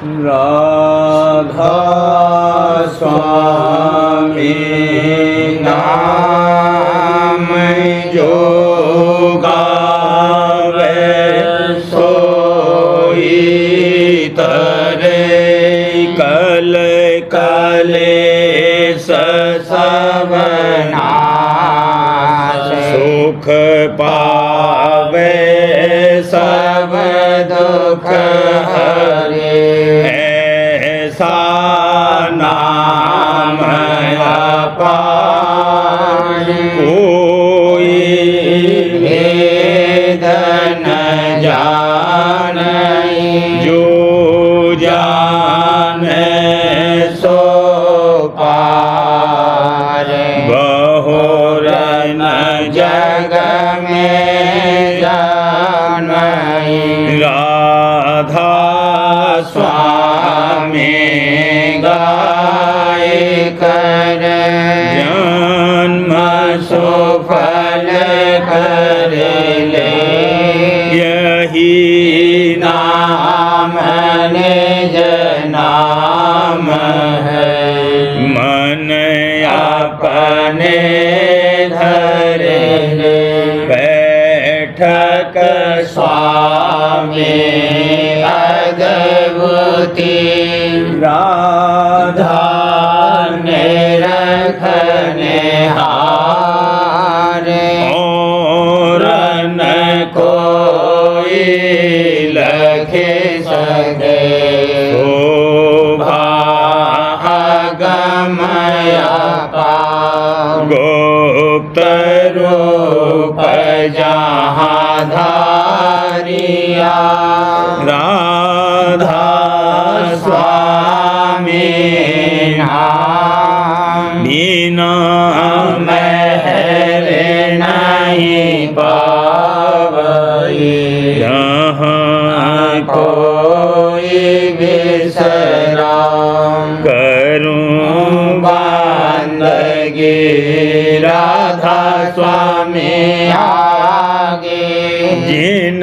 राधा स्वामी नाम जो गावे सोई तरे कल कलेश सब नाश सुख पावे सब दुख हरे ऐसा नाम अपार कोई भेद न जाने जो जाने सो पार बहुर न जग में जाने राधा स्वामी गाय कर जन्म सुफल कर ले यही नाम निज नाम है मन अपने धर ले बैठक स्वामी अद्भुति राधा ने रखने हार और न कोई लखे सके शोभा अगमया गुप्त रूप जहाँ धारिया राधा स्वामी बिना महल नहीं पावई जहाँ कोई विश्राम करूं बंदगी राधा स्वामी आगे जिन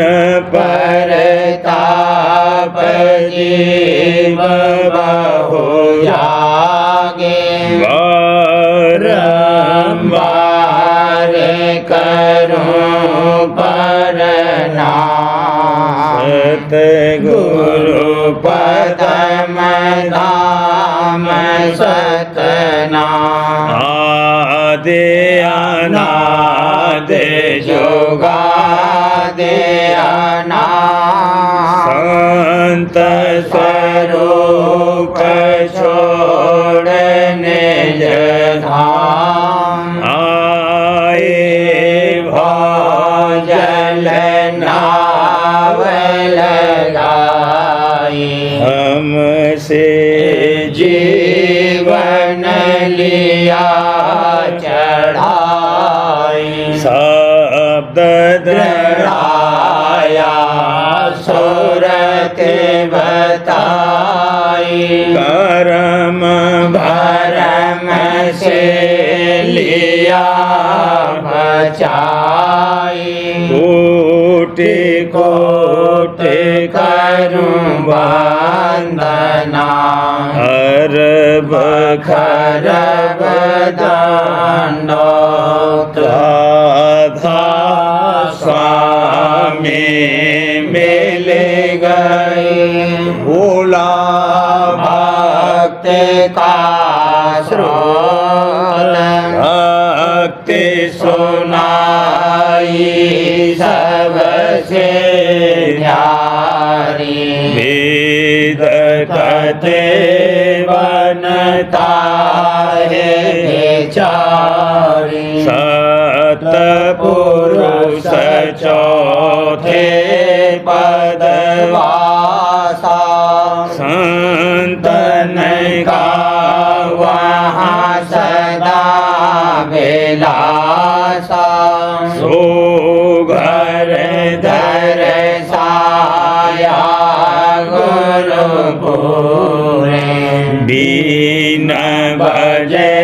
पर ताप जीव बहु जागे बारंबार करूं प्रणाम सतगुरु पदम धाम सतनाम आदि अनादि जुगादि अनाद संत स्वरूप छोड़ने धाम आए भजल नाव लगाई हमसे जीवन लिया चढ़ाई शब्द द्रढ़ाया सूरत बताई करम भरम से लिया बचाई कोटि कोटि करूं वंदना अरब खरब दंडोत राधा स्वामी मिल गए भोला भक्त का स्रोत भक्ति सुनाई सबसे न्यारी वेद कथे बनता है बेचारी सतपुरुष चौथे पदवासा संतन का वहाँ सदा बेलासा सो घर धर साया गुरुपुरे बीन बजे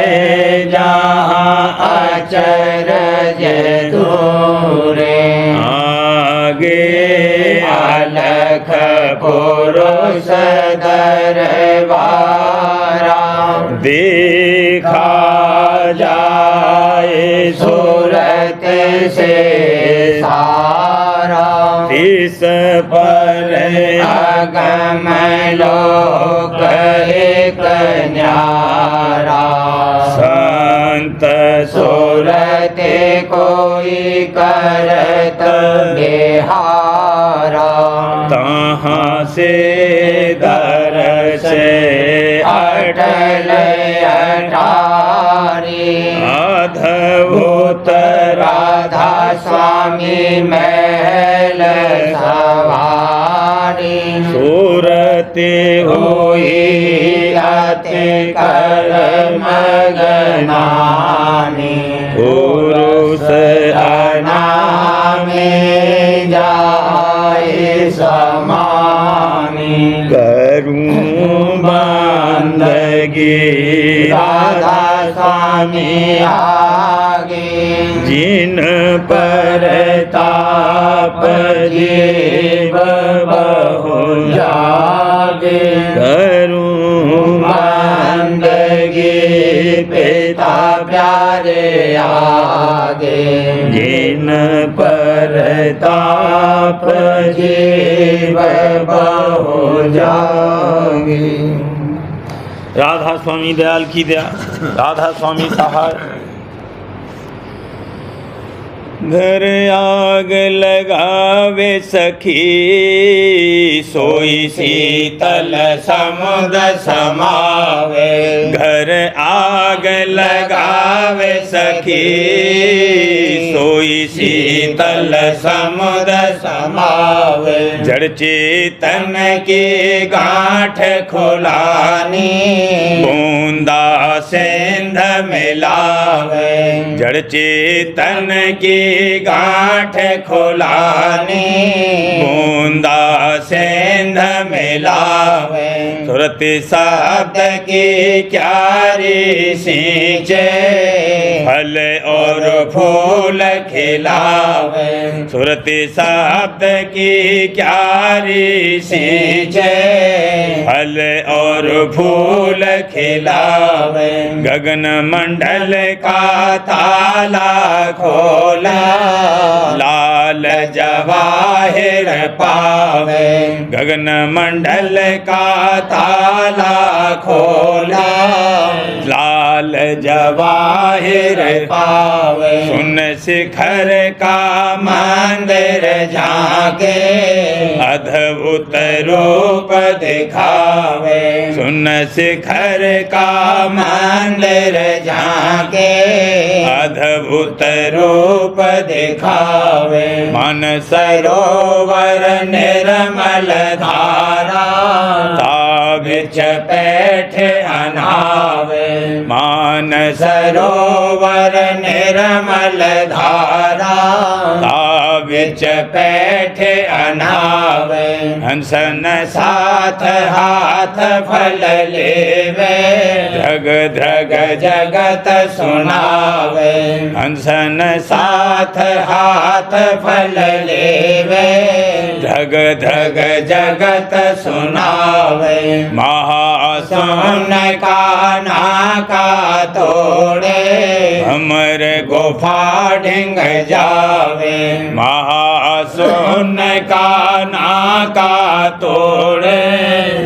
जहाँ अचरज दूरे आगे अलख पुरुष उस दरबारा देखा जाए सूरत से सारा इस पर अगम लोक एक न्यारा संत सूरत कोई करत बिहारा तहाँ से दर्श अटल अटारी अद्भुत राधा स्वामी महल सवारी सूरत हुई अति कर मगनानी पुरुष अनामे जाए समानी करूं बंदगी राधा स्वामी आगे जिन पर ताप जीव बहु जागे करूं बंदगी पिता प्यारे आगे जिन पर ताप जीव बहु जागे। राधा स्वामी दयाल की दया, राधा स्वामी सहाय। घर आग लगावे सखी सोई शीतल समुद्र समावे घर आग लगावे सखी सोई शीतल समुद्र समावे जड़ चेतन की गांठ खुलानी बूंदा सेंध मिलावे जड़ चेतन की गांठ खुलानी बूंदा सेंध मिलावे सुरत शब्द की क्यारी सींचे फल और फूल खिलावे सुरत शब्द की क्यारी सींचे फल और फूल खिलावे गगन मंडल का ताला खोला लाल जवाहिर पावे गगन मंडल का ताला खोला लाल जवाहिर पावे सुन शिखर का मंदिर झांके अद्भुत रूप दिखावे सुन शिखर का मंदिर झांके अद्भुत रूप दिखावे मन सरोवर निर्मल धारा ताबिच पैठ अनावे मान सरोवर निर्मल धारा ताबिच पैठ अनावे हंसन साथ हाथ फल लेवे ध्रग ध्रग जगत सुनावे हंसन साथ हाथ फल लेवे ध्रग ध्रग जगत सुनावे महासुन का नाका तोड़े हमर गुफा ढिंग जावे महासुन का नाका तोड़े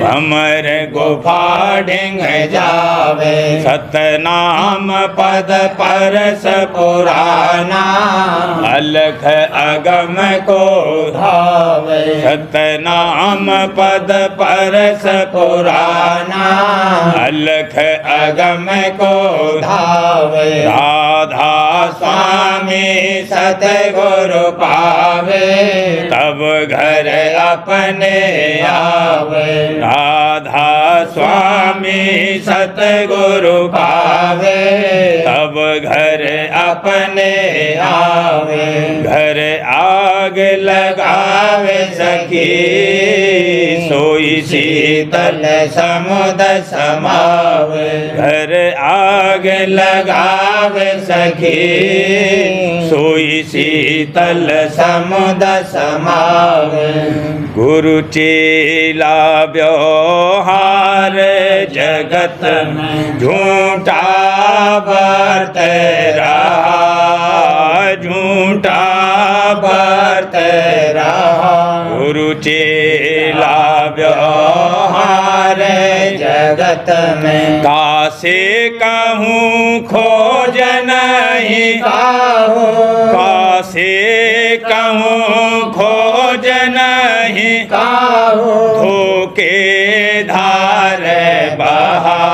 हमर गुफा ढिंग जावे सतनाम पद परस पुराना अलख अगम को धावे सतनाम पद परस पुराना अलख अगम को धावे राधा स्वामी सतगुरु पावे तब घर अपने आवे राधा स्वामी सतगुरु पावे तब घर अपने आवे घर आग लगावे सखी सोई सोई शीतल समुद समावे। घर आग लगावे सखी सोई शीतल समुद समावे। गुरु चेला व्यवहार जगत में झूठा बरत रहा, झूठा बरत रहा। गुरु चेला व्यवहार जगत में कासे कहूँ खोज नहीं काहूँ, कासे कहूँ खोज नहीं काहूँ। धोखे धार बहा,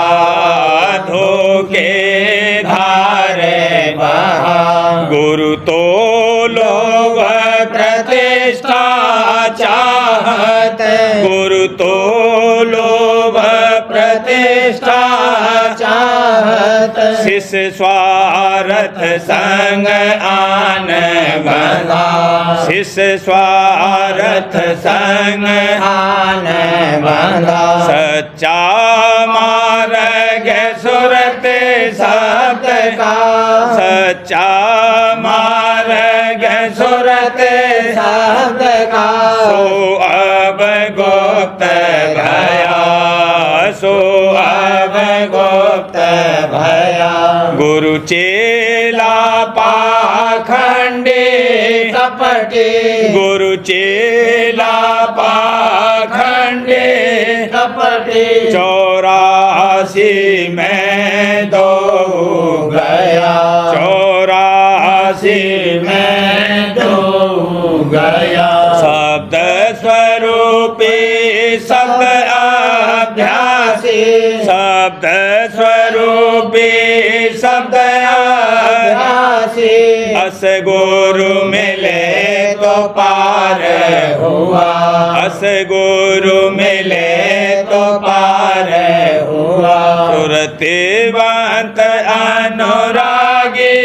धोखे धार बहा। गुरु तो लोग प्रतिष्ठा चाहत, गुरु तो लोभ प्रतिष्ठा चाहत। शिष्य स्वार्थ संग आन बंधा, शिष्य स्वार्थ संग आन बंधा। सच्चा मार्ग सुरत शब्द का, सच्चा मार्ग सुरत शब्द का। सो अब गुप्त भया, सो अब गुप्त भया। गुरु चेला पाखंडी कपटी, गुरु चेला पाखंडी कपटी। 84 में दो गया, 84 में दो गया। शब्द स्वरूपी शब्द अभ्यासी, शब्द स्वरूपी शब्द अभ्यासी। अस गुरु मिले तो पार हुआ, अस गुरु मिले तो पार हुआ। सुरतिवंत अनुरागी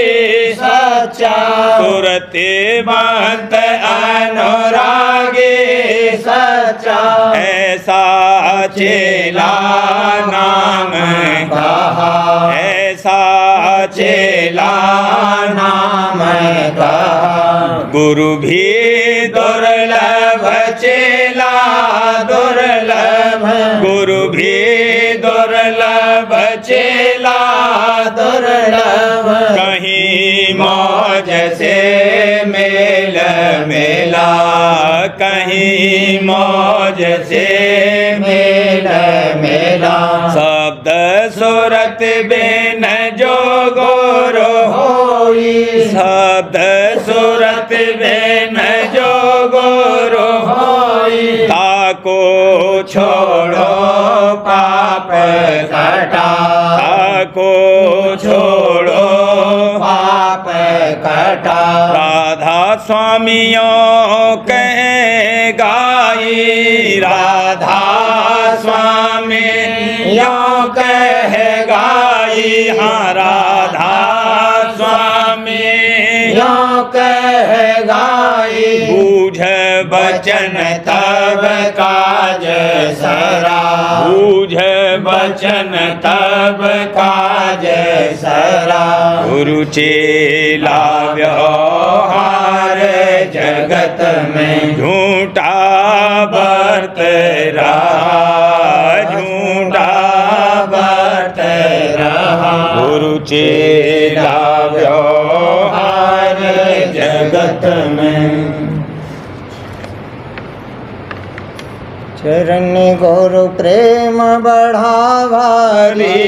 सच्चा, सुरतिवंत अनुरागी सच्चा। ऐसा चेला नाम कहा, ऐसा चेला नाम कहा। गुरु भी दुर्लभ चेला दुर्लभ, गुरु भी दुर्लभ चेला दुर्लभ। कहीं मौज से मेल मेला, कहीं मौज से मेल मेला। शब्द सुरत बिन जो गुरु होई, शब्द सुरत बिन जो गुरु होई। ताको छोड़ो पाप कटा, ताको छोड़ो पाप कटा। राधा स्वामियों कहे गाई, राधा स्वामियों कहे गाई। हाँ राधा स्वामियों कहे गाई। बूझ बचन तब काज सरा, बूझ बचन तब काज सरा। गुरु चेला व्यवहार जगत में झूठा बरत रहा, झूठा बरत रहा। गुरु चेला व्यवहार जगत में। चरण गुरु प्रेम बढ़ावाली,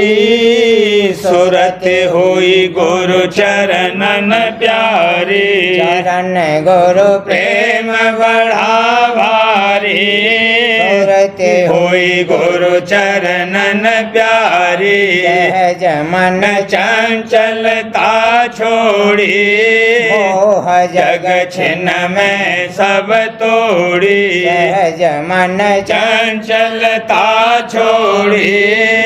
सुरत हुई गुरु चरणन प्यारी। चरण गुरु प्रेम बढ़ावारी, सुरत हुई गुरु चरणन प्यारी। सहज मन चंचलता छोड़ी, मोह जग छिन्न में सब तोड़ी। सहज मन चंचलता छोड़ी,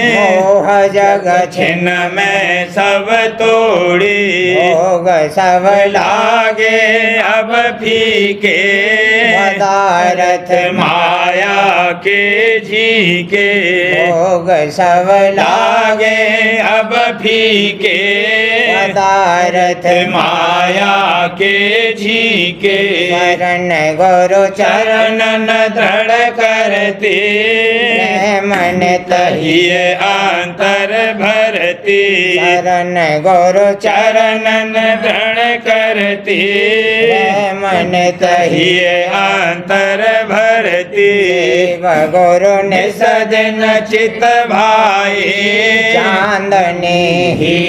मोह जग छिन्न में सब तोड़ी भोग सब लागे अब फीके पदार्थ माया के झीके भोग सब लागे अब फीके पदार्थ माया के झीके शरण गुरु चरण चरणन दृढ़ करती मन तही ये अंतर भरती शरण गुरु चरणन दृढ़ करती मन तही ये अंतर भरती देव गुरु निसदिन चित भाई चांदनी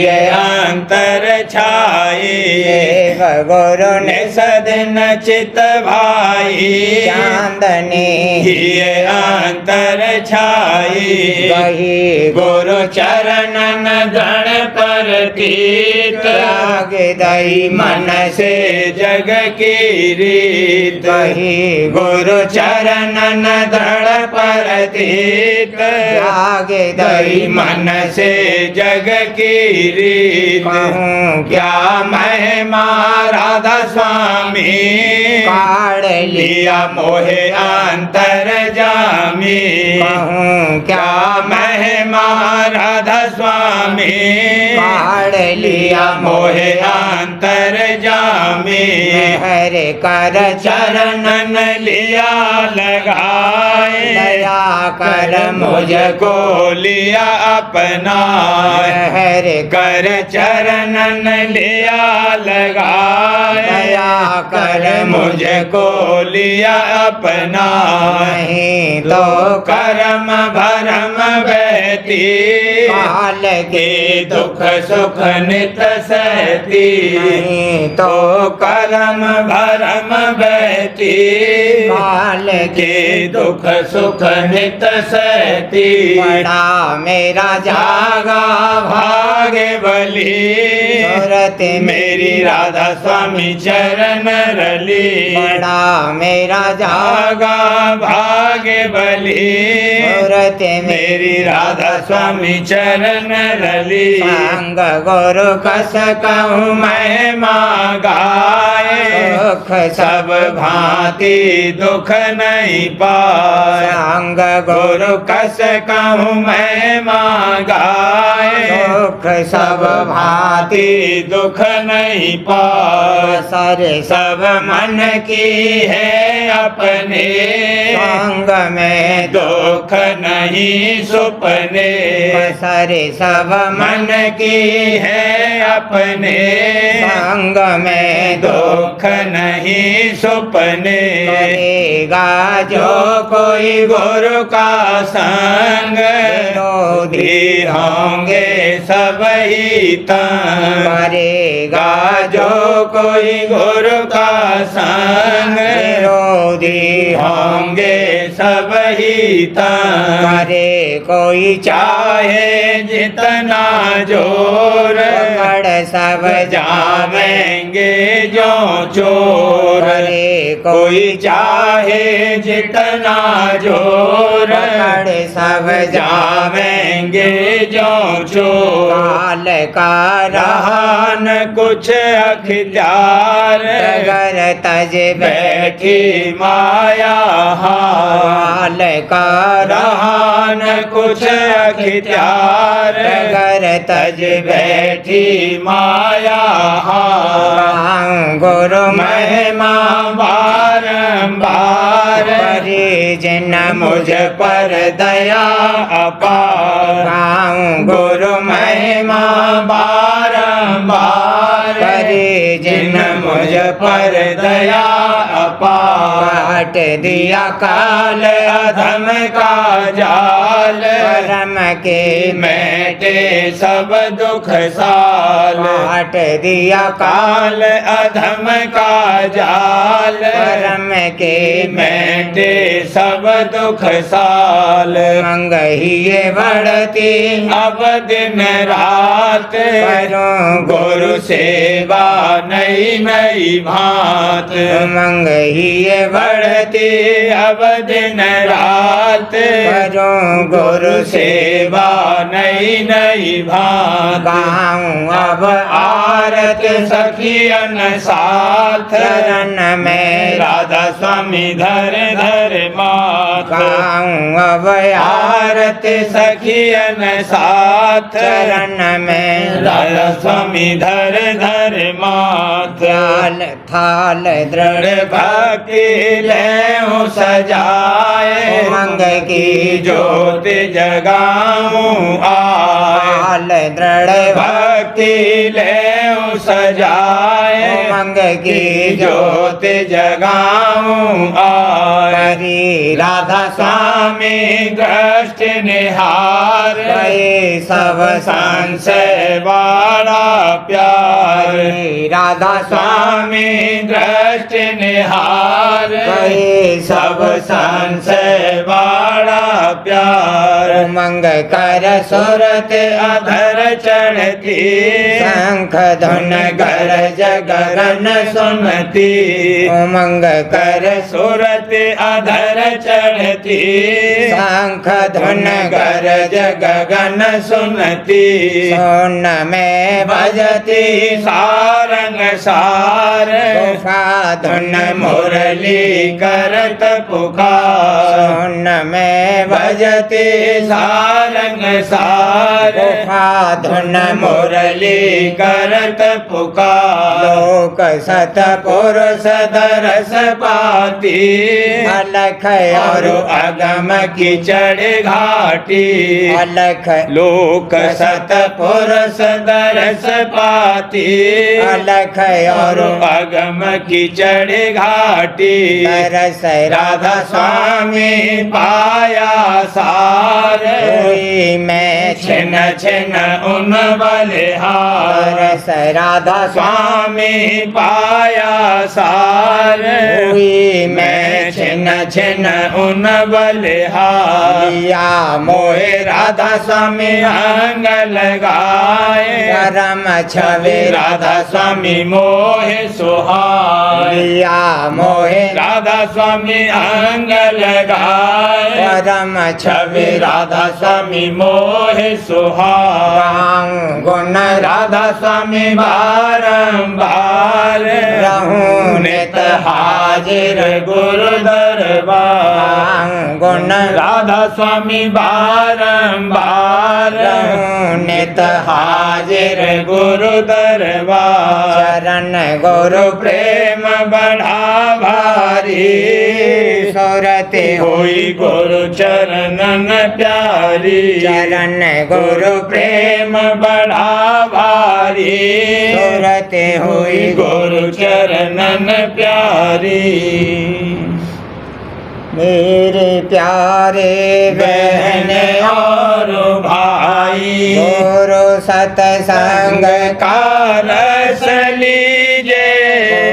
ये अंतर छाई देव गुरु निसदिन चित भाई चांदनी ये अंतर छाई वही गुरु चरणन दृढ़ प्रतीत त्याग दई मन से जग की रीत वही गुरु चरणन दृढ़ प्रतीत त्याग दई दई मन से जग की रीत कहूँ क्या महिमा राधा स्वामी काढ़ लिया मोहे अंतर जामी कहूँ क्या महिमा राधा स्वामी काढ़ लिया मोहे अंतर जामी हर कर चरणन लिया लगाए दया कर मुझको लिया अपना हर कर चरणन लिया लगाए दया कर मुझको लिया अपना नहीं तो कर्म भरम बहती काल के दुख सुख नित सहती नहीं तो कर्म भरम बहती काल के दुख सुख नित सहती बड़ा मेरा जागा भागे बली सूरत मेरी राधा स्वामी चरण रली बड़ा मेरा जागा भागे बली सूरत मेरी राधा स्वामी चरण रली संग गुरु कस कहूँ मैं गाए दुख सब भांति दुख नहीं पाए संग गुरु कस कहूँ मैं गाए दुख सब भांति दुख नहीं पाए सारे सब मन की है अपने संग में दुख नहीं सुपने सारे सब मन की है अपने संग में दुख नहीं सुपने करेगा जो कोई गुरु का संग विरोधी होंगे सब ही तंग करेगा जो कोई गुरु का संग विरोधी होंगे सब ही तंग करे कोई चाहे जितना जोर पकड़ सब जावेंगे जो चोर करे कोई चाहे जितना जोर पकड़ सब जावेंगे जो चोर काल का रहा न कुछ अखियार अगर तज बैठी माया हाल काल का रहा न कुछ अखियार अगर तज बैठी माया हार गुरु महिमा बारंबार परिजन मुझ पर दया अपार गुरु महिमा बारंबार परिजन मुझ पर दया अपार काट दिया काल अधम का जाल परम के मैटे सब दुख साल काट दिया काल अधम का जाल परम के मैटे सब दुख साल मंग ही बढ़ती अब दिन रात करूं गुरु सेवा नई नई भांत मंग ही बढ़ती बढ़ती अब दिन रात करूं गुरु सेवा नई नई भांत गाऊं अब आरत सखियन साथ चरण में राधा स्वामी धर धर माथ गाऊं अब आरत सखियन साथ चरण में राधा स्वामी धर धर माथ त्याल थाल दृढ़ भक्ति ले सजाए उमंग की ज्योत जगाऊं आए थाल दृढ़ भक्ति ले सजाए उमंग की ज्योत जगाऊं आए हरि राधा स्वामी दृष्ट निहार गए सब संशय बड़ा प्यार राधा स्वामी दृष्ट निहार गए सब संशय बड़ा प्यार उमंग कर सुरत अधर चढ़ती शंख धुन गरज गगन सुनती उमंग कर सुरत अधर चढ़ती शंख धुन गरज गगन सुनती सोन में बजती सारंग सार गुफा धुन मुरली करत पुकार सोन में बजती सारंग सार गुफा धुन मुरली करत पुकार लोक सत पुरुष दरस पाती अलख और अगम की चढ़ घाटी अलख लोक सत पुरुष दरस पाती अलख और अगम की चढ़ घाटी तरस राधा स्वामी पाया सार हुई मैं छिन छिन उन बलिहार तरस राधा स्वामी पाया सार हुई मैं छिन छिन उन बलिहार लिया मोहे राधा स्वामी अंग लगाए परम छवि राधा स्वामी मोहे सुहाए लिया मोहे राधा स्वामी अंग लगाए परम छवि राधा स्वामी मोहे सुहाए गाऊं गुण राधा स्वामी बारंबार रहूं नित हाजिर गुरु दरबार गाऊं गुण राधा स्वामी बारंबार रहूं नित हाजिर गुरु दरबार चरण गुरु प्रेम बढ़ा भारी सुरति होई गुरु चरणन प्यारी चरण गुरु प्रेम बढ़ा भारी सुरति हुई गुरु चरणन प्यारी मेरे प्यारे बहन और भाई गुरु सतसंग का रस लीजे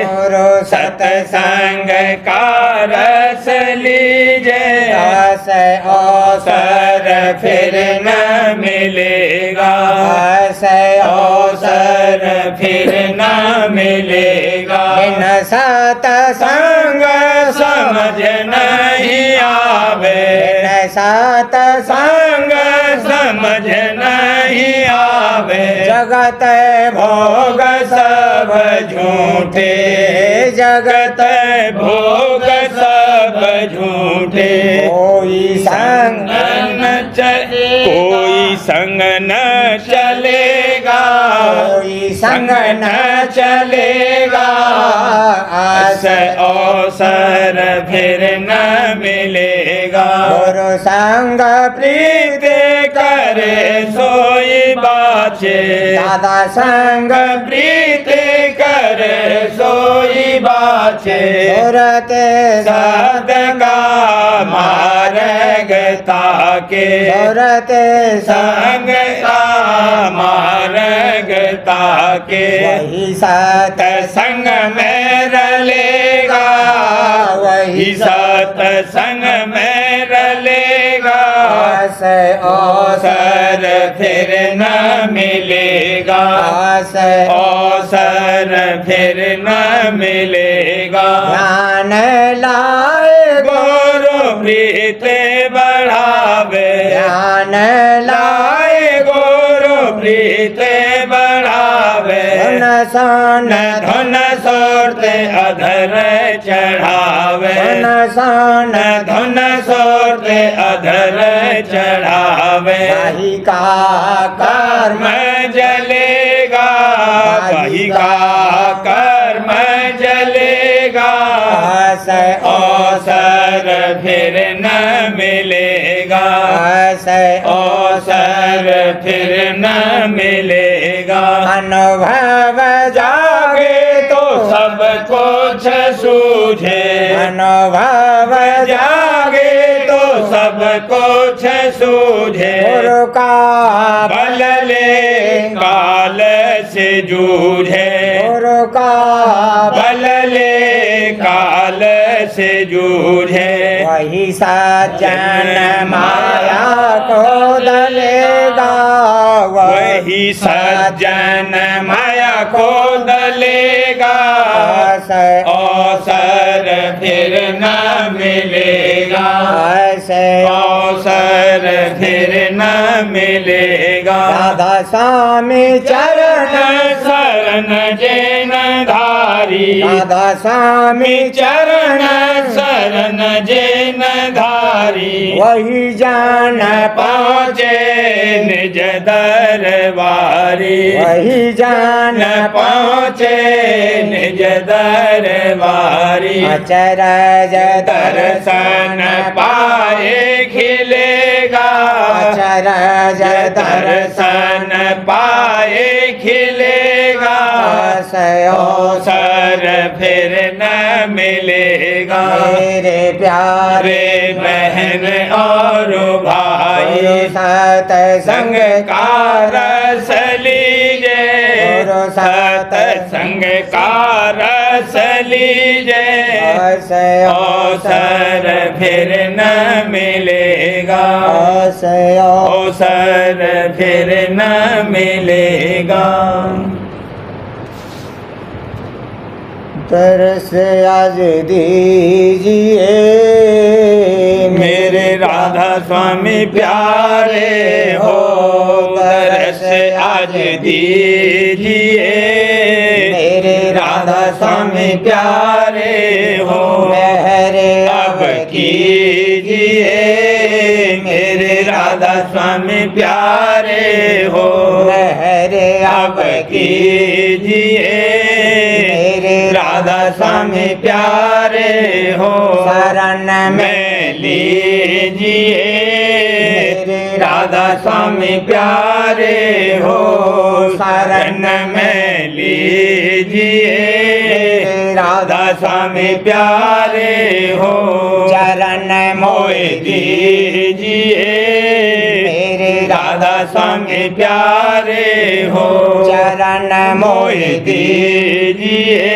गुरु सतसंग का रस लीजे दास अवसर फिर न मिलेगा दास अवसर फिर न मिलेगा बिन सतसंग समझ नहीं आवे बिन सतसंग संग समझ नहीं आवे जगत भोग सब झूठे जगत भोग सब झूठे कोई संग कोई संग न चलेगा कोई संग न चलेगा आस अवसर फिर न मिलेगा गुरु संग प्रीत करे सोई बाचे दादा संग प्रीत करे सोई बाचे सुरत सदका मार्ग ताके सुरत संग का मार्ग ताके वही सत संग में रलेगा वही सत्संग में रलेगा आस अवसर फिर न मिलेगा आस अवसर फिर न मिलेगा ध्यान लाए गुरु प्रीत बढ़ावे ज्ञान लाए गुरु प्रीत बढ़ावे धन सान धन सोर्त अधर चढ़ावे धन सान धन सोर्त अधर चढ़ावे वही का कर्म कर्म जलेगा वही का कर्म जलेगा अवसर फिर न मिलेगा अवसर फिर न मिलेगा अनुभव जागे तो सब कुछ सूझे अनुभव जागे तो सब कुछ सूझे गुरु का बल ले काल से जूझे गुरु का बल ले काल से जूझे वही सज्जन माया को दलेगा वही सज्जन माया को दलेगा अवसर फिर न मिलेगा अवसर फिर न मिलेगा राधा स्वामी चरण शरण जैन धारी राधा स्वामी चरण शरण जैन धारी वही जान पहुँचे निज दरबारी वही जान पहुँचे निज दरबारी अचरज दर्शन पाए खिलेगा अचरज दर्शन पाए खिलेगा अवसर फिर न मिलेगा मेरे प्यारे रे बहन और भाई सत्संग संग का रस लीजे गुरु सत्संग का रस लीजे अवसर फिर न मिलेगा अवसर फिर न मिलेगा तरस आज दीजिए मेरे राधा स्वामी प्यारे हो तरस आज दीजिए मेरे राधा स्वामी प्यारे हो मेरे अब कीजिए मेरे राधा स्वामी प्यारे हो मेरे अब कीजिए राधा स्वामी प्यारे हो शरण में लीजिए राधा स्वामी प्यारे हो शरण में लीजिए राधा स्वामी प्यारे हो चरण मोए दीजिए राधा स्वामी प्यारे हो चरण मोए दीजिए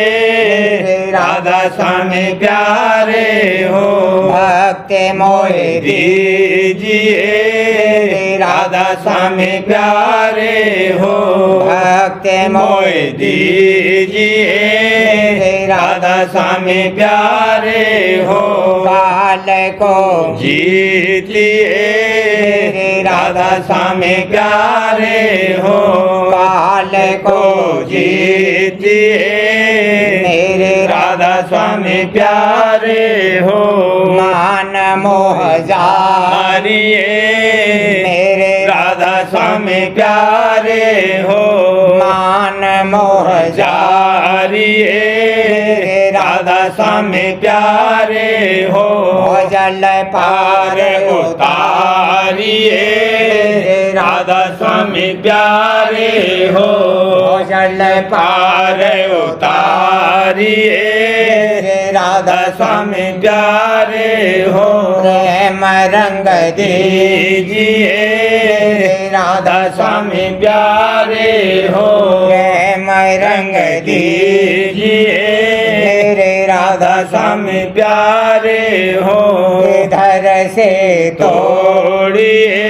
राधा स्वामी प्यारे हो भक्त मोहे दीजिए राधा स्वामी प्यारे हो भक्त मोए दीजिए राधा स्वामी प्यारे हो काल को जीतिए राधा स्वामी प्यारे हो काल को जीतिए मेरे राधा स्वामी प्यारे हो मान मोह मारिए मेरे राधा स्वामी प्यारे हो मान मोह जारिए राधा स्वामी प्यारे हो जल पार उतारिए राधा स्वामी प्यारे हो जल पार उतारिए राधा स्वामी प्यारे हो प्रेम रंग दीजिए राधा स्वामी प्यारे हो प्रेम रंग दीजिए राधा स्वामी प्यारे हो इधर से तोड़िए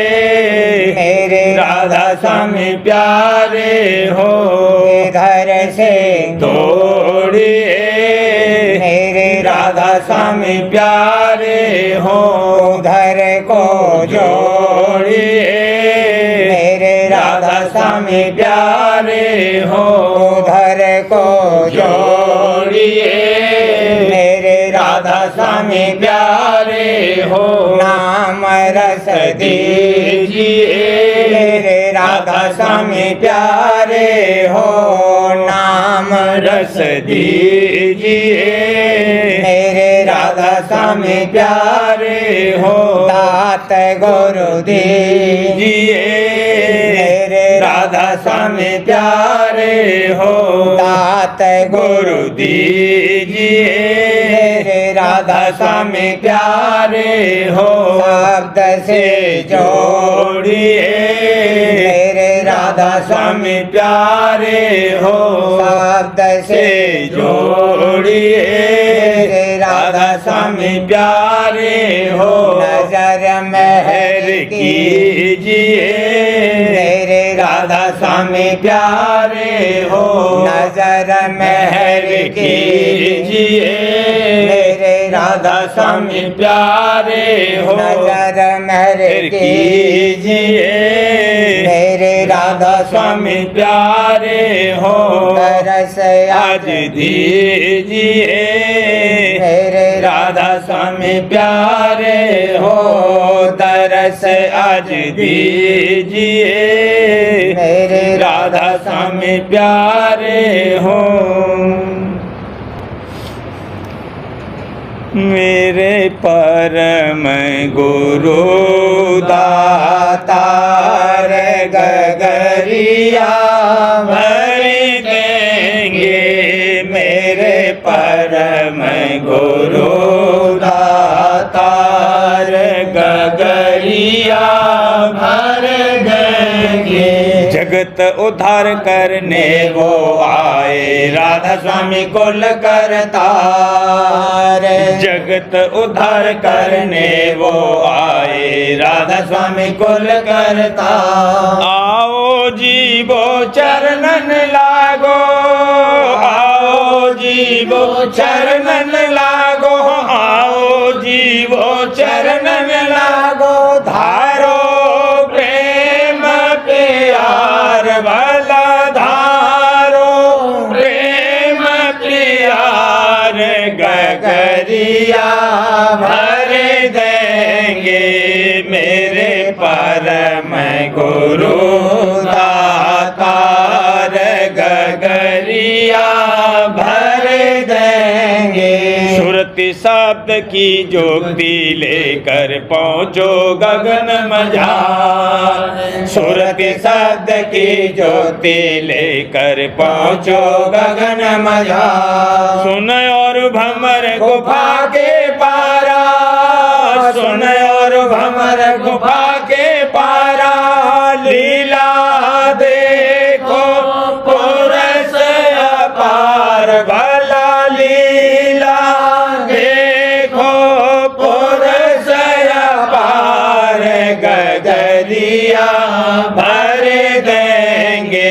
मेरे राधा स्वामी प्यारे हो इधर से तोड़िए मेरे राधा स्वामी प्यारे हो उधर को जोड़िए जोड़िए मेरे राधा स्वामी प्यारे हो उधर को जोड़िए मेरे राधा स्वामी प्यारे हो नाम रस दीजिए मेरे राधा स्वामी प्यारे हो नाम रस दीजिए मेरे राधा स्वामी प्यारे हो दात गुरु दीजिए मेरे राधा स्वामी प्यारे हो दात गुरु दीजिए मेरे राधा स्वामी प्यारे हो शब्द से जोड़िए मेरे राधा स्वामी प्यारे हो शब्द से जोड़िए राधा स्वामी प्यारे हो नजर महर कीजिए मेरे राधा स्वामी प्यारे हो नजर महर कीजिए मेरे राधा स्वामी प्यारे हो नजर महर कीजिए मेरे राधा स्वामी प्यारे हो तरस आज दीजिए मेरे राधा स्वामी प्यारे हो तरस आज दीजिए मेरे राधा स्वामी प्यारे हो मेरे परम गुरु दातार गगरिया भर देंगे मेरे परम गुरु दातार गगरिया भर देंगे जगत उद्धार करने वो आए राधा स्वामी कुल करतार जगत उद्धार करने वो आए राधा स्वामी कुल करता आओ जीवो चरणन लागो आओ जीवो चरणन लागो आओ जीवो चरणन लागो धारो प्रेम प्यार वाला धारो प्रेम प्यार गगरिया भर देंगे मेरे परम गुरु दातार गगरिया भर देंगे सुरति शब्द की जोगती लेकर पहुँचो गगन मझार सुरति शब्द की ज्योति लेकर पहुँचो गगन मझार सुन और भमर गुफा के पारा सुन और भमर गुफा के पारा लीला देखो पुरस अपार भला लीला देखो पुरस अपार गगरिया भर देंगे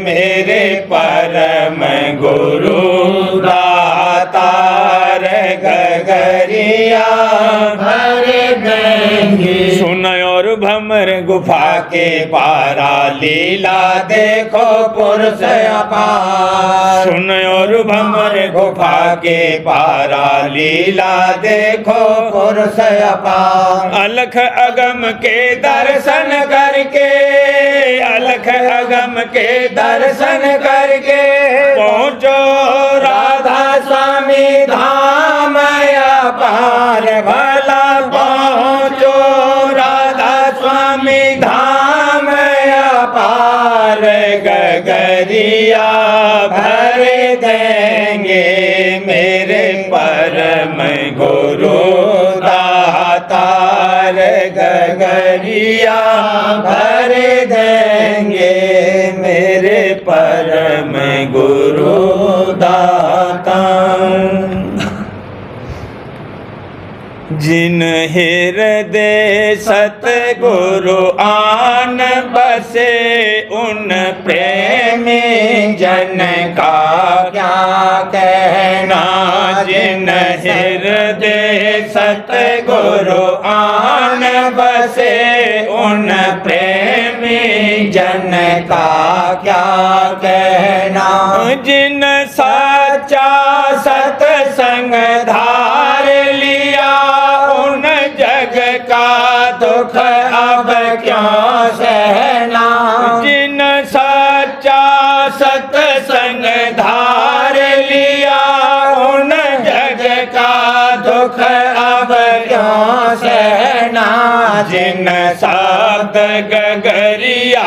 मेरे परम गुरु दातार गगरिया भर देंगे सुन और भमर गुफा के पारा लीला देखो पुरुष अपार सुन और भमर गुफा के पारा लीला देखो पुरुष अपार अलख अगम के दर्शन करके अलख अगम के दर्शन करके पहुँचो राधा स्वामी धाम अपार भला पहुँचो राधा स्वामी धाम अपार गगरिया भर देंगे मेरे परम गुरु दातार गगरिया भर देंगे मेरे परम गुरु दातार जिन हृदय सतगुरु आन बसे उन प्रेमी जन का क्या कहना जिन हृदय सतगुरु आन बसे उन प्रेमी जन का क्या कहना। जिन सच्चा सत्संग धार लिया, उन जग का दुख अब क्यों सहना। जिन सच्चा सत्संग धार लिया, उन जग का दुख अब क्यों सहना। जिन शब्द गगरिया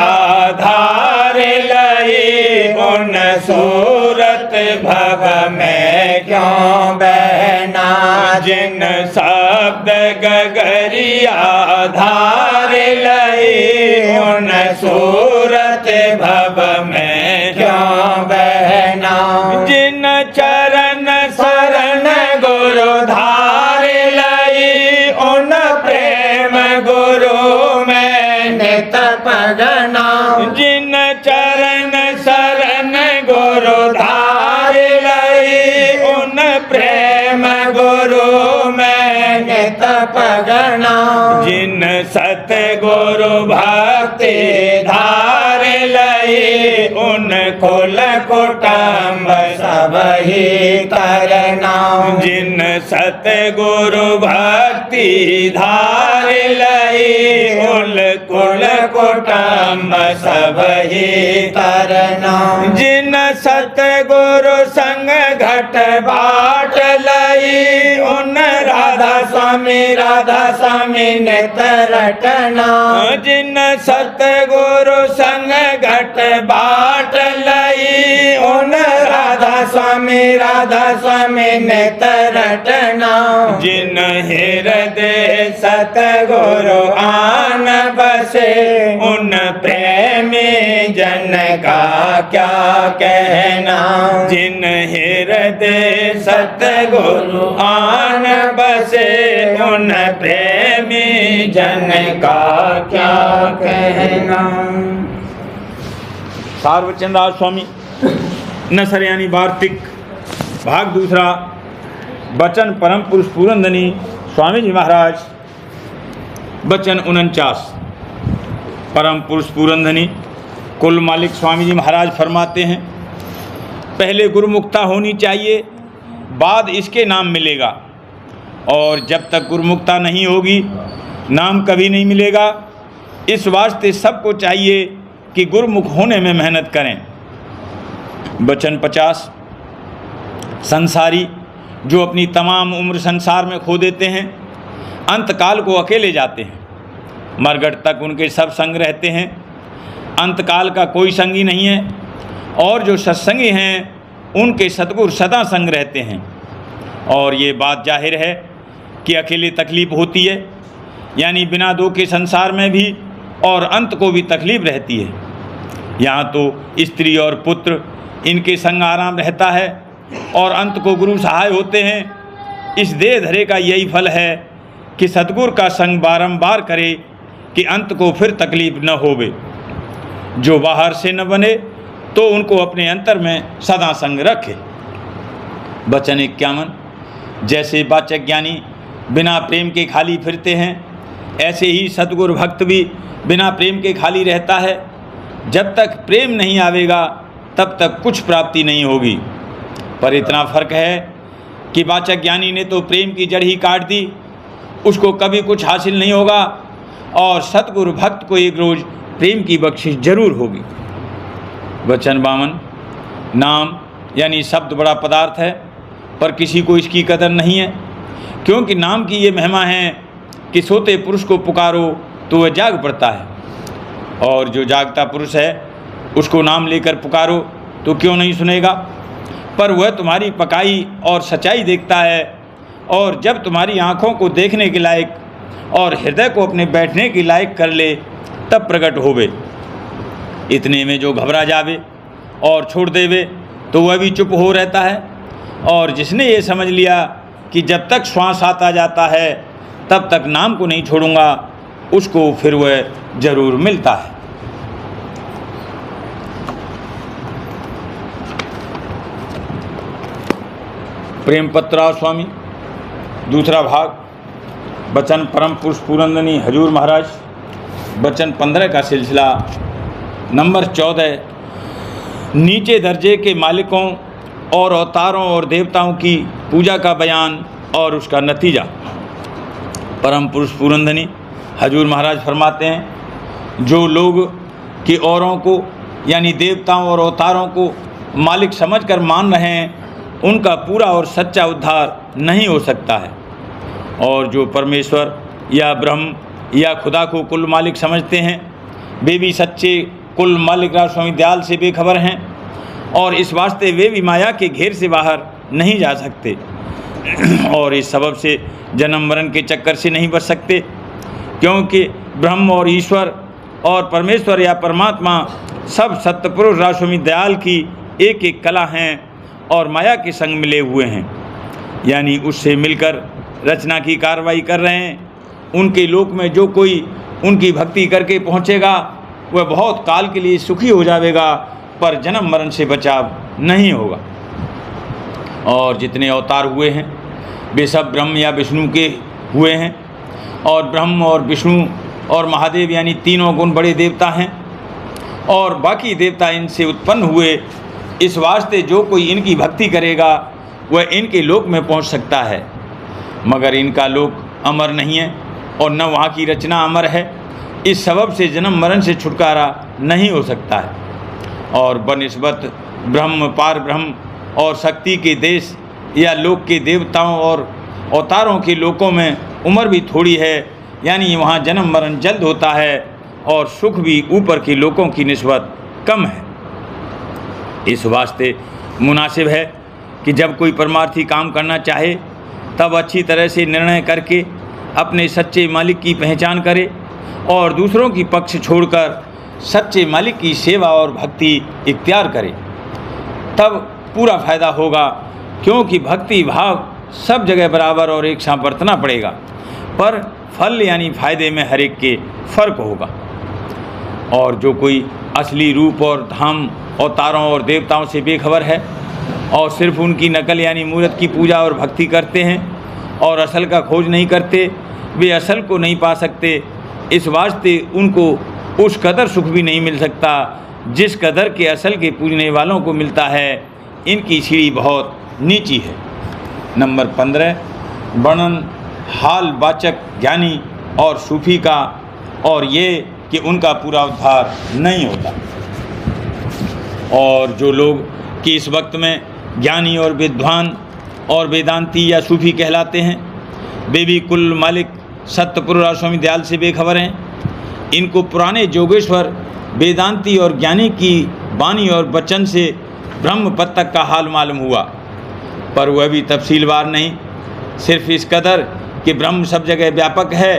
धार लई, उन सूरत भव में क्यों बहना। जिन शब्द गगरिया धार लई, उन सूरत भव में क्यों बहना। जिन चरण शरण गुरु धार लई, उन प्रेम गुरु में नित पगना। जिन चरण शरण गुरु धार लई, उन प्रेम गुरु में नित पगना। जिन सतगुरु भक्ति धार लई, उन कुल कुटुंब सब ही करना। जिन सतगुरु भक्ति धार लई, उन कुल कुटुंब सब ही करना। जिन सतगुरु संग घट बाट लई, उन राधा स्वामी नित रटना। जिन सतगुरु संग घट बाट लई, उन राधा स्वामी नित रटना। जिन हृदय सतगुरु आन बसे, उन प्रेमी जन का क्या कहना। जिन हृदय सतगुरु आन बसे, उन प्रेमी जन का क्या कहना। सार्वचंद्रदास स्वामी नसर यानी वार्तिक भाग दूसरा। वचन परम पुरुष पूरनधनी स्वामी जी महाराज। वचन 49। परम पुरुष पूरनधनी कुल मालिक स्वामी जी महाराज फरमाते हैं, पहले गुरुमुक्ता होनी चाहिए, बाद इसके नाम मिलेगा। और जब तक गुरुमुक्ता नहीं होगी, नाम कभी नहीं मिलेगा। इस वास्ते सबको चाहिए कि गुरुमुख होने में मेहनत करें। वचन 50। संसारी जो अपनी तमाम उम्र संसार में खो देते हैं, अंतकाल को अकेले जाते हैं। मरगट तक उनके सब संग रहते हैं, अंतकाल का कोई संगी नहीं है। और जो सत्संगी हैं, उनके सतगुरु सदा संग रहते हैं। और ये बात जाहिर है कि अकेले तकलीफ होती है, यानी बिना दो के संसार में भी और अंत को भी तकलीफ रहती है। यहाँ तो स्त्री और पुत्र इनके संग आराम रहता है और अंत को गुरु सहाय होते हैं। इस देह धरे का यही फल है कि सतगुरु का संग बारंबार करे कि अंत को फिर तकलीफ न होवे। जो बाहर से न बने तो उनको अपने अंतर में सदा संग रखे। वचन 51। जैसे वाचक ज्ञानी बिना प्रेम के खाली फिरते हैं, ऐसे ही सतगुरु भक्त भी बिना प्रेम के खाली रहता है। जब तक प्रेम नहीं आवेगा तब तक कुछ प्राप्ति नहीं होगी। पर इतना फर्क है कि वाचक ज्ञानी ने तो प्रेम की जड़ ही काट दी, उसको कभी कुछ हासिल नहीं होगा। और सतगुरु भक्त को एक रोज़ प्रेम की बख्शिश जरूर होगी। वचन 52। नाम यानी शब्द बड़ा पदार्थ है, पर किसी को इसकी कदर नहीं है। क्योंकि नाम की ये महिमा है कि सोते पुरुष को पुकारो तो वह जाग पड़ता है, और जो जागता पुरुष है उसको नाम लेकर पुकारो तो क्यों नहीं सुनेगा। पर वह तुम्हारी पकाई और सच्चाई देखता है, और जब तुम्हारी आँखों को देखने के लायक और हृदय को अपने बैठने के लायक कर ले तब प्रकट होवे। इतने में जो घबरा जावे और छोड़ देवे तो वह भी चुप हो रहता है। और जिसने ये समझ लिया कि जब तक श्वास आता जाता है तब तक नाम को नहीं छोड़ूंगा, उसको फिर वह जरूर मिलता है। प्रेम पत्रा स्वामी दूसरा भाग। वचन परम पुरुष पूरनधनी हजूर महाराज। वचन 15 का सिलसिला नंबर 14, नीचे दर्जे के मालिकों और अवतारों और देवताओं की पूजा का बयान और उसका नतीजा। परम पुरुष पूरनधनी हजूर महाराज फरमाते हैं, जो लोग कि औरों को यानी देवताओं और अवतारों को मालिक समझकर मान रहे हैं, उनका पूरा और सच्चा उद्धार नहीं हो सकता है। और जो परमेश्वर या ब्रह्म या खुदा को कुल मालिक समझते हैं, वे भी सच्चे कुल मालिक राज स्वामी दयाल से बेखबर हैं, और इस वास्ते वे भी माया के घेर से बाहर नहीं जा सकते और इस सबब से जन्म मरण के चक्कर से नहीं बच सकते, क्योंकि ब्रह्म और ईश्वर और परमेश्वर या परमात्मा सब सत्यपुरुष राज स्वामी दयाल की एक एक कला हैं और माया के संग मिले हुए हैं, यानी उससे मिलकर रचना की कार्रवाई कर रहे हैं। उनके लोक में जो कोई उनकी भक्ति करके पहुँचेगा वह बहुत काल के लिए सुखी हो जाएगा, पर जन्म मरण से बचाव नहीं होगा। और जितने अवतार हुए हैं वे सब ब्रह्म या विष्णु के हुए हैं, और ब्रह्म और विष्णु और महादेव यानी तीनों गुण बड़े देवता हैं, और बाकी देवता इनसे उत्पन्न हुए। इस वास्ते जो कोई इनकी भक्ति करेगा वह इनके लोक में पहुंच सकता है, मगर इनका लोक अमर नहीं है और न वहाँ की रचना अमर है। इस सबब से जन्म मरण से छुटकारा नहीं हो सकता है। और बनिस्बत ब्रह्म पार ब्रह्म और शक्ति के देश या लोक के देवताओं और अवतारों के लोकों में उम्र भी थोड़ी है, यानी वहाँ जन्म मरण जल्द होता है और सुख भी ऊपर के लोकों की निस्बत कम है। इस वास्ते मुनासिब है कि जब कोई परमार्थी काम करना चाहे तब अच्छी तरह से निर्णय करके अपने सच्चे मालिक की पहचान करे और दूसरों की पक्ष छोड़कर सच्चे मालिक की सेवा और भक्ति इख्तियार करे, तब पूरा फायदा होगा। क्योंकि भक्ति भाव सब जगह बराबर और एक साथ बरतना पड़ेगा, पर फल यानी फायदे में हर एक के फर्क होगा। और जो कोई असली रूप और धाम अवतारों और देवताओं से बेखबर है और सिर्फ उनकी नकल यानी मूर्त की पूजा और भक्ति करते हैं और असल का खोज नहीं करते, वे असल को नहीं पा सकते। इस वास्ते उनको उस कदर सुख भी नहीं मिल सकता जिस कदर के असल के पूजने वालों को मिलता है। इनकी सीढ़ी बहुत नीची है। नंबर 15, वर्णन हाल वाचक ज्ञानी और सूफी का, और ये कि उनका पूरा उद्धार नहीं होता। और जो लोग कि इस वक्त में ज्ञानी और विद्वान और वेदांती या सूफी कहलाते हैं, वे भी कुल मालिक सत्यपुरुष राज स्वामी दयाल से बेखबर हैं। इनको पुराने जोगेश्वर वेदांती और ज्ञानी की वाणी और वचन से ब्रह्म पद तक का हाल मालूम हुआ, पर वह भी तफसीलवार नहीं, सिर्फ इस कदर कि ब्रह्म सब जगह व्यापक है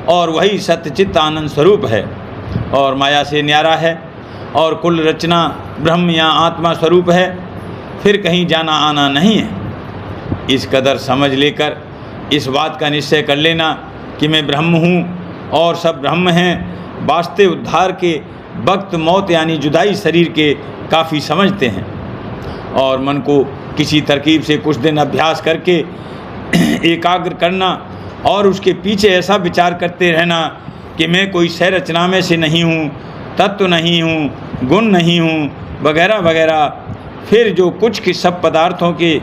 और वही सत्यचित्त आनंद स्वरूप है और माया से न्यारा है और कुल रचना ब्रह्म या आत्मा स्वरूप है, फिर कहीं जाना आना नहीं है। इस कदर समझ लेकर इस बात का निश्चय कर लेना कि मैं ब्रह्म हूँ और सब ब्रह्म हैं, वास्ते उद्धार के वक्त मौत यानी जुदाई शरीर के काफ़ी समझते हैं। और मन को किसी तरकीब से कुछ दिन अभ्यास करके एकाग्र करना और उसके पीछे ऐसा विचार करते रहना कि मैं कोई सह रचना में से नहीं हूँ, तत्व नहीं हूँ, गुण नहीं हूँ, वगैरह वगैरह। फिर जो कुछ के सब पदार्थों के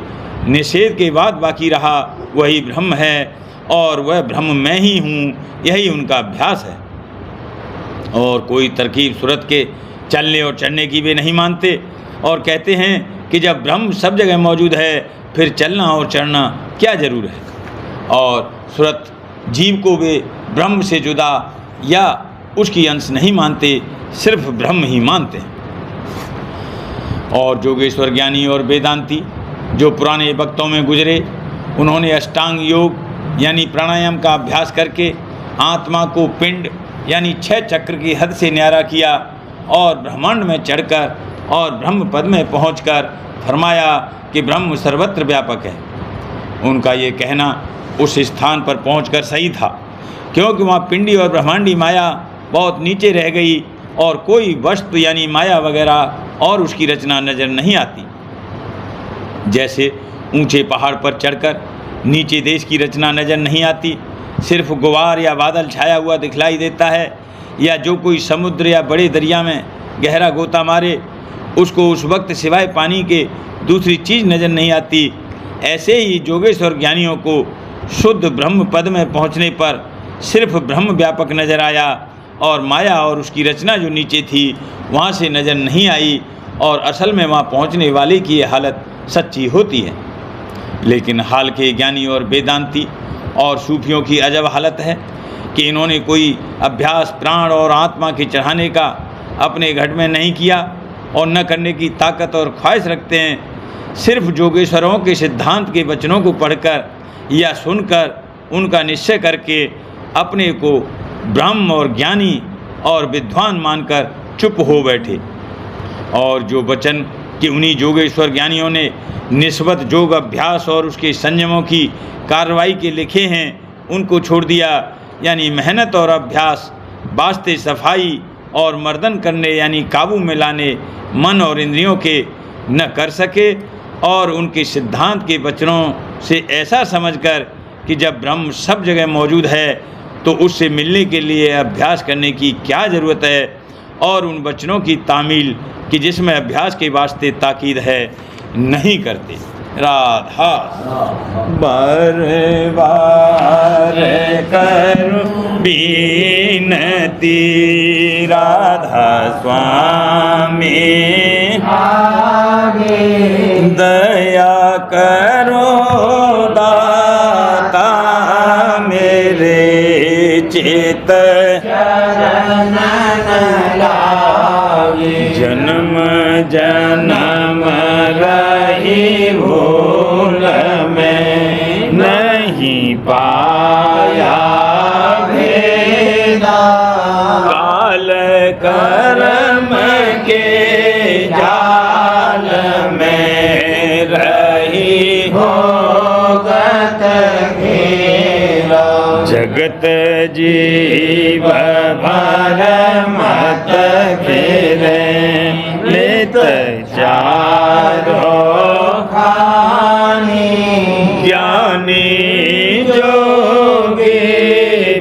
निषेध के बाद बाकी रहा वही ब्रह्म है और वह ब्रह्म मैं ही हूँ, यही उनका अभ्यास है। और कोई तरकीब सूरत के चलने और चढ़ने की वे नहीं मानते और कहते हैं कि जब ब्रह्म सब जगह मौजूद है फिर चलना और चढ़ना क्या जरूर है। और सूरत जीव को वे ब्रह्म से जुदा या उसकी अंश नहीं मानते, सिर्फ ब्रह्म ही मानते हैं। और जोगेश्वर ज्ञानी और वेदांती जो पुराने वक्तों में गुजरे, उन्होंने अष्टांग योग यानी प्राणायाम का अभ्यास करके आत्मा को पिंड यानी 6 चक्र की हद से न्यारा किया और ब्रह्मांड में चढ़कर और ब्रह्म पद में पहुंचकर फरमाया कि ब्रह्म सर्वत्र व्यापक है। उनका ये कहना उस स्थान पर पहुंचकर सही था, क्योंकि वहाँ पिंडी और ब्रह्मांडी माया बहुत नीचे रह गई और कोई वस्तु यानी माया वगैरह और उसकी रचना नज़र नहीं आती। जैसे ऊंचे पहाड़ पर चढ़कर नीचे देश की रचना नज़र नहीं आती, सिर्फ गुबार या बादल छाया हुआ दिखलाई देता है, या जो कोई समुद्र या बड़े दरिया में गहरा गोता मारे, उसको उस वक्त सिवाय पानी के दूसरी चीज़ नज़र नहीं आती। ऐसे ही योगेश्वर ज्ञानियों को शुद्ध ब्रह्म पद में पहुँचने पर सिर्फ ब्रह्म व्यापक नज़र आया और माया और उसकी रचना जो नीचे थी वहाँ से नज़र नहीं आई, और असल में वहाँ पहुँचने वाले की ये हालत सच्ची होती है। लेकिन हाल के ज्ञानी और वेदांती और सूफियों की अजब हालत है कि इन्होंने कोई अभ्यास प्राण और आत्मा के चढ़ाने का अपने घट में नहीं किया और न करने की ताकत और ख्वाहिश रखते हैं। सिर्फ योगेश्वरों के सिद्धांत के वचनों को पढ़कर या सुनकर उनका निश्चय करके अपने को ब्रह्म और ज्ञानी और विद्वान मानकर चुप हो बैठे, और जो वचन कि उन्हीं योगेश्वर ज्ञानियों ने निस्बत योग अभ्यास और उसके संयमों की कार्रवाई के लिखे हैं उनको छोड़ दिया। यानी मेहनत और अभ्यास वास्ते सफाई और मर्दन करने यानी काबू में लाने मन और इंद्रियों के न कर सके, और उनके सिद्धांत के वचनों से ऐसा समझकर कि जब ब्रह्म सब जगह मौजूद है तो उससे मिलने के लिए अभ्यास करने की क्या ज़रूरत है, और उन वचनों की तामील कि जिसमें अभ्यास के वास्ते ताकीद है नहीं करते। राधा बार बार करूं बीनती, राधा स्वामी दया करो दाता मेरे चित जन्म जन्म रही भूल में नहीं पाया भेदा, काल कर्म के जाल में रही भोगत घेरा, जगत जीव भर मत घेरे लेत चारो खानी, ज्ञानी जोगी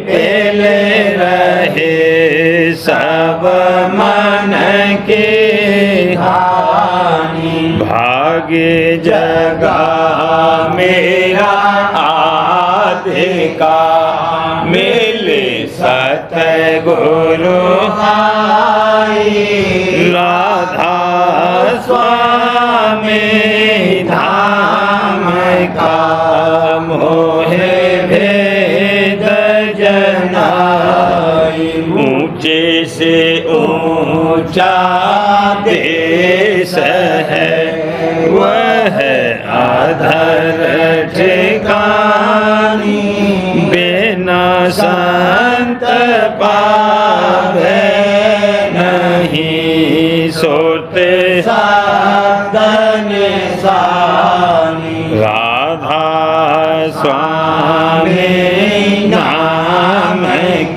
पहले रहे सब मन के हानि, भाग्य जगा मेरा आधे का मिले सतगुरु राधा स्वामी धाम का मोहे भेद जनाई, ऊंचे से ऊंचा देश है वह अधर ठिकानी, बिना संत पावे नहीं सोते साधन सानी, राधा स्वामी नाम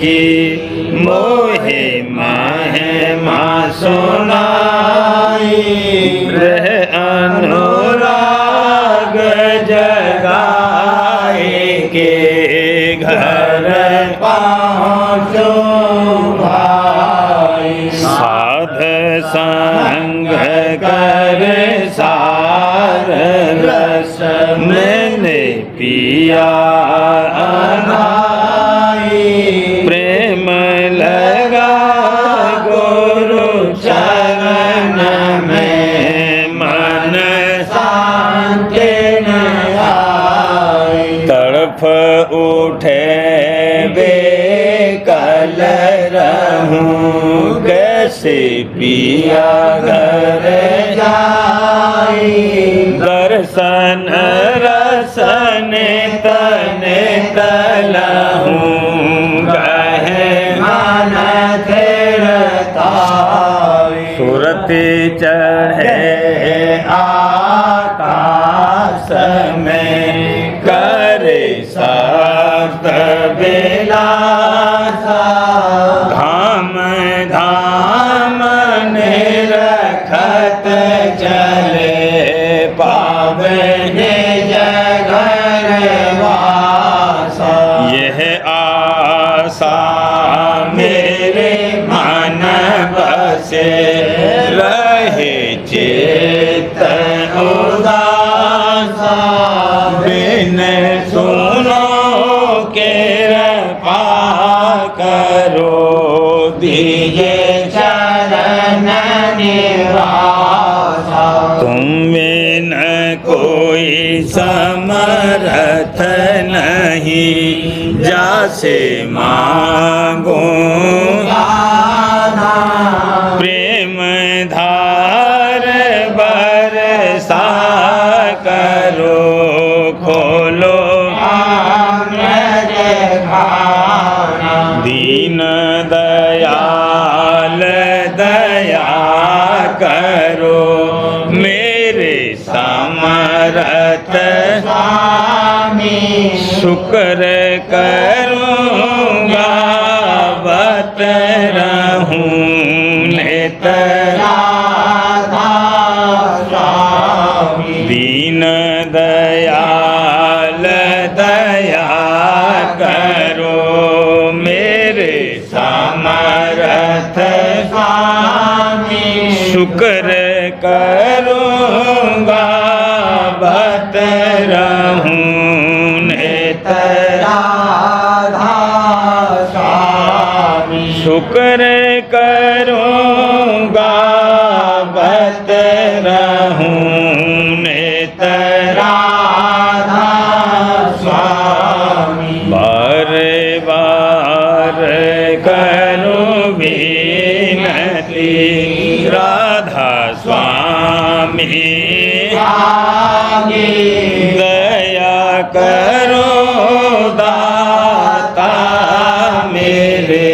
की मोहे महिमा सुनाई, रह अनुराग जगाए के घर पहुँचो भाई, साध संग कर सार रस मैंने पिया अनाई, प्रेम लगा गुरु चरण में मन शांति न आई, तड़फ उठे बेकल रहूं कैसे पिया घर जाई, दर्शन रसन तन तलहूं कहे मन थिरताई, सुरति चढ़े आकाश में करे सप्त बिलासा, धाम धाम निरखत चले पावे जगर वासा, यह आशा मेरे से रहे चित्त उदास, बिन सुनो कृपा करो दीजे चरण निवास। तुम बिन कोई समर्थ नहीं, जासे मांगो प्रेम धार बरसा करो, खोलो दीन दयाल दया करो, मेरे समर्थ शुक्र करूँगा बत रहूँ नित। दीन दयाल दया करो, मेरे समर्थ शुक्र करूँगा बत रहूँ नित। शुक्र करूँगा बत रहूँ नित। बार बार करूँ विनती, राधा स्वामी दया करो दाता, मेरे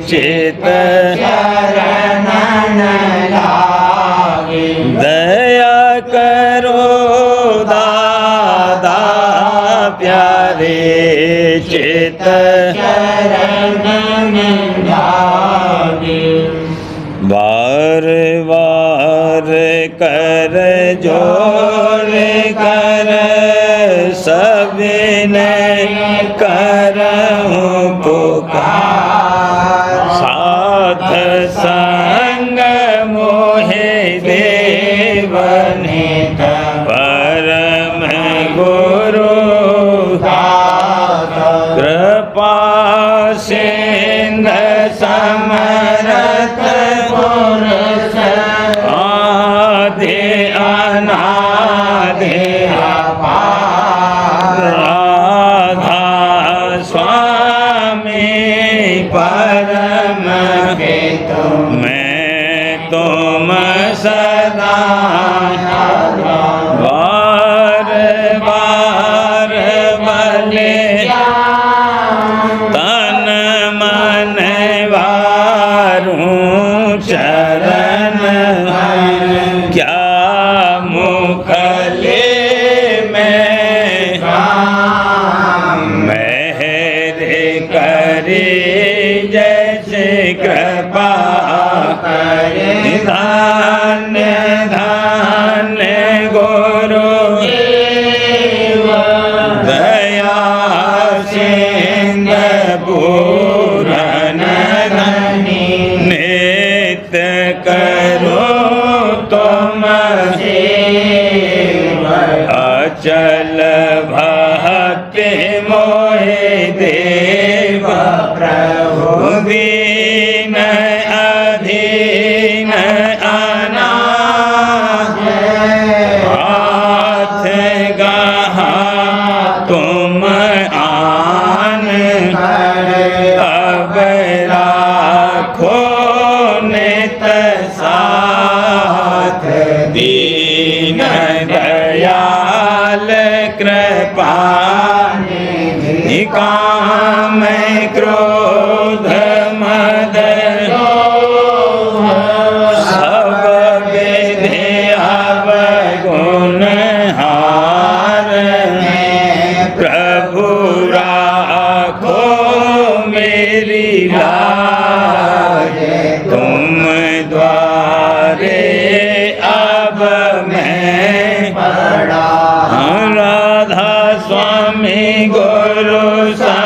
चित दया करो दादा प्यारे चित। बार बार कर जोर कर सबने करऊं पुकार, साध संग मोहे देवने परम गुरु कृपा सिंध समरथ पुरुष, आदि अनादि अपार, राधा स्वामी परम हेतु, मैं तुम सदा बार बार बले तन मन वारूं चरण, क्या मुखले में मेहरे करे जैसे कृपा करे, धान्य धान्य गुरु दया सिंह पूरन नित करो तुम अचल भक्ति मोहे देव प्रभु, दीन अधीन अनाथ हाथ गहा तुम आन, अब राखो नित साथ, दीन दयाल कृपा निकाम क्रोध मद सब विधि अवगुण हार, प्रभु राखो मेरी लाज, तुम द्वारे अब मैं पड़ा, राधा स्वामी गुरु सा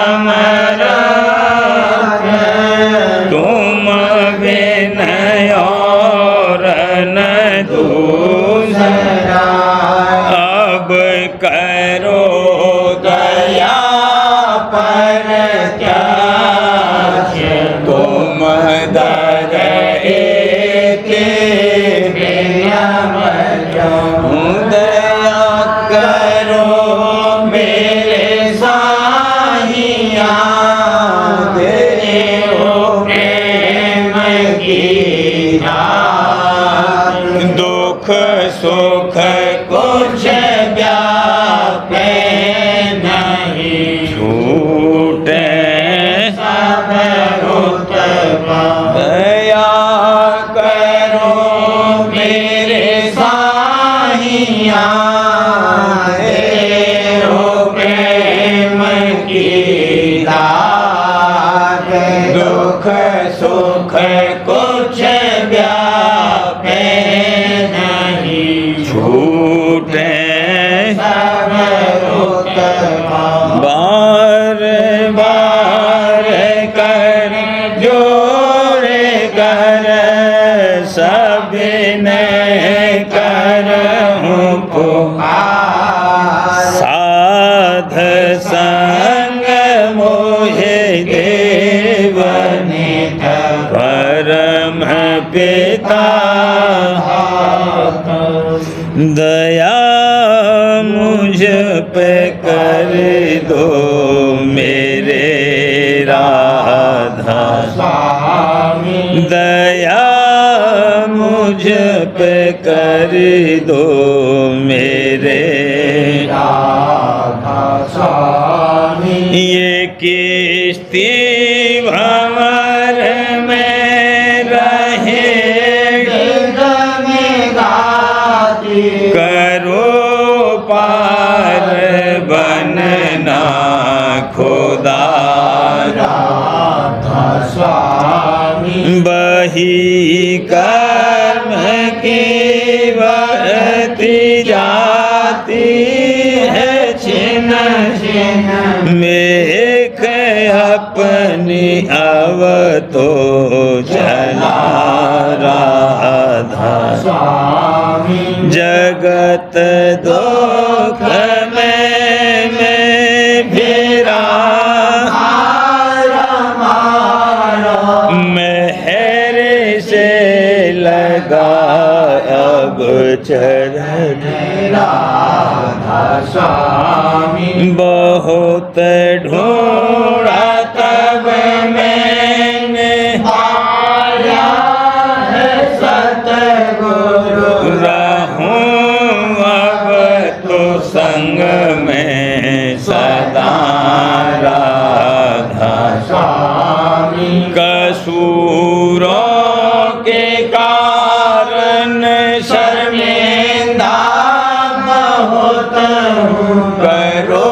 और न दूसरा, अब करो दया पर क्या तुम दर के दया करो मेरे साहिया, देओ प्रेम की रात, दुख सुख कुछ व्यापे नहीं, छूटे सब दया करो मेरे साहिया, देओ प्रेम की दात, दुख सुख कुछ व्यापे नहीं, छूटे सब बार बार कर जोड़े कर सबने करहूँ पुकार, साध संग मोहे देवने परम पिता, दया मुझ पे कर दो मेरे राधा स्वामी, दया मुझ पे कर दो मेरे राधा स्वामी, ये किस्ती भंवर में रहे करो पार बनना खुदा, राधा स्वामी, बही कर्म की बढ़ती जाती है छिन छिन, मेघ अपनी अव तो चला राधा स्वामी, जगत दुख में फिरा मेहर से लगा अब चरण राधा स्वामी, बहुत ढूंढा तब मैंने पाया है सतगुरु, रहूं अब तो संग में सदा राधा स्वामी, कसूरों के कारण शर्मिंदा बहुत हूँ, करो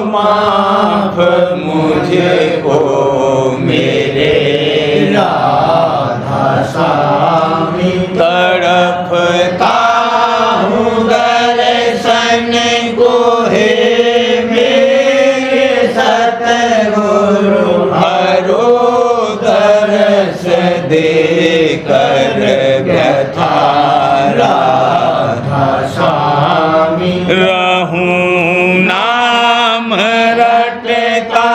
माफ मुझको मेरे राधा स्वामी, तड़पता हूँ दर्शन को हे मेरे सतगुरु, हरो दर्श दे कर व्यथा राधा स्वामी, रहूं नाम रटता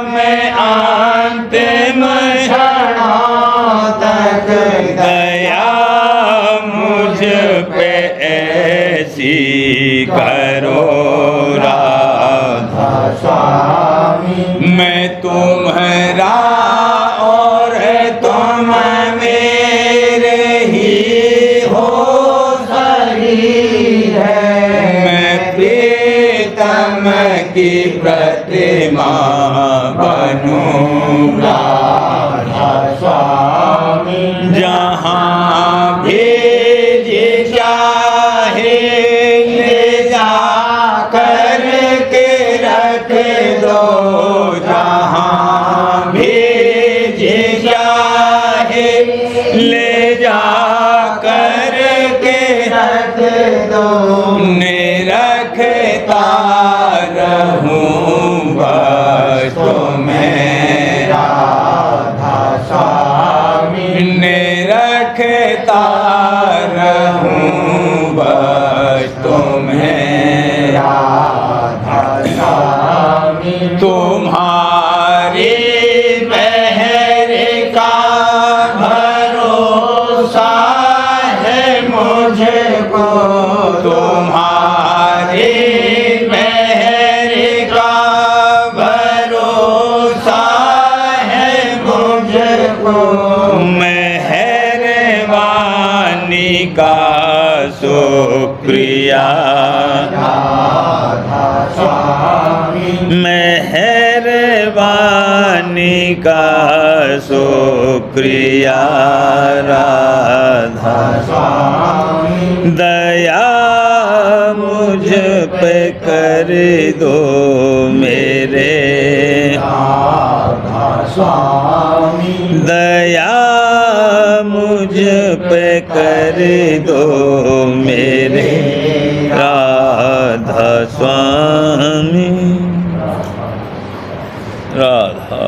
मैं अंतिम क्षणों तक, दया मुझ पे ऐसी करो राधा स्वामी, मैं तुम्हारा और तुम मेरे ही हो सही है, मैं प्रीतम की प्रतिमा बनूं राधा स्वामी, जहाँ भी चाहे ले जा कर के रख दो, जहाँ भी चाहे ले जा कर के रख दो, ने रखता रहूं बस तो मैं राधा स्वामी, ने रखता रहूं बस तुम्हें राधा स्वामी तुम्हारी मेहर का भरोसा है मुझको तुम्हारी मेहर का भरोसा है मुझको मेहरबानी का शुक्रिया राधा स्वामी मेहरबानी का शुक्रिया राधा स्वामी दया मुझ पे कर दो मेरे राधा स्वामी दया मुझ पे कर दो मेरे राधा स्वामी राधा